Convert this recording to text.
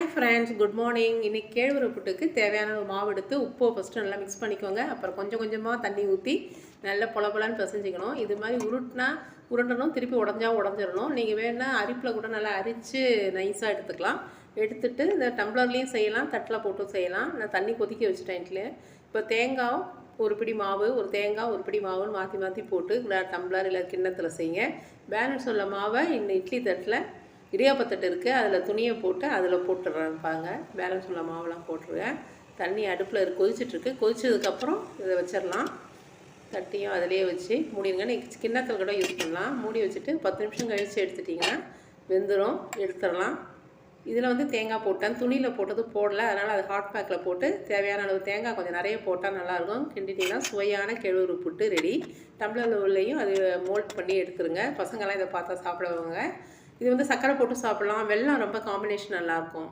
Hi friends, good morning. இன்றைக்கி கேழ்வரகு புட்டுக்கு தேவையான மாவு எடுத்து உப்பு ஃபஸ்ட்டு நல்லா மிக்ஸ் பண்ணிக்கோங்க. அப்புறம் கொஞ்சம் கொஞ்சமாக தண்ணி ஊற்றி நல்லா பொலன்னு பிசைஞ்சிக்கணும். இது மாதிரி உருண்டணும், திருப்பி உடஞ்சிடணும். நீங்கள் வேணால் அரிப்பில் கூட நல்லா அரித்து நைஸாக எடுத்துக்கலாம். எடுத்துட்டு இந்த டம்ளர்லேயும் செய்யலாம், தட்டில் போட்டும் செய்யலாம். நான் தண்ணி கொதிக்க வச்சுட்டேன். இப்போ தேங்காய் ஒரு பிடி மாவு, ஒரு தேங்காய் ஒரு பிடி மாவுன்னு மாற்றி மாற்றி போட்டு டம்ளர் இல்லை கிண்ணத்தில் செய்யுங்க. பேலன்ஸ் உள்ள மாவை இந்த இட்லி தட்டில் இடியாப்பத்தட்டு இருக்குது, அதில் துணியை போட்டு அதில் போட்டுடுறேன்ப்பாங்க. பேலன்ஸ் உள்ள மாவெல்லாம் போட்டுருவேன். தண்ணி அடுப்பில் கொதிச்சிட்ருக்கு. கொதிச்சதுக்கப்புறம் இதை வச்சிடலாம். தட்டியும் அதிலே வச்சு மூடிடுங்க. நீங்கள் கிண்ணத்தில் கூட யூஸ் பண்ணலாம். மூடி வச்சுட்டு 10 நிமிஷம் கழித்து எடுத்துட்டிங்கன்னா வெந்துடும். எடுத்துடலாம். இதில் தேங்காய் போட்டேன், துணியில் போட்டது போடல, அதனால் அது ஹாட் பேக்கில் போட்டு தேவையான அளவு தேங்காய் கொஞ்சம் நிறைய போட்டால் நல்லாயிருக்கும். கிண்டிட்டிங்கன்னா சுவையான கேழ்வரகு புட்டு ரெடி. டம்ளரில் உள்ளேயும் அது மோல்ட் பண்ணி எடுத்துருங்க. பசங்கள்லாம் இதை பார்த்தா சாப்பிடுவாங்க. இது சர்க்கரை போட்டு சாப்பிட்லாம். வெல்லம் ரொம்ப காம்பினேஷன் நல்லாயிருக்கும்.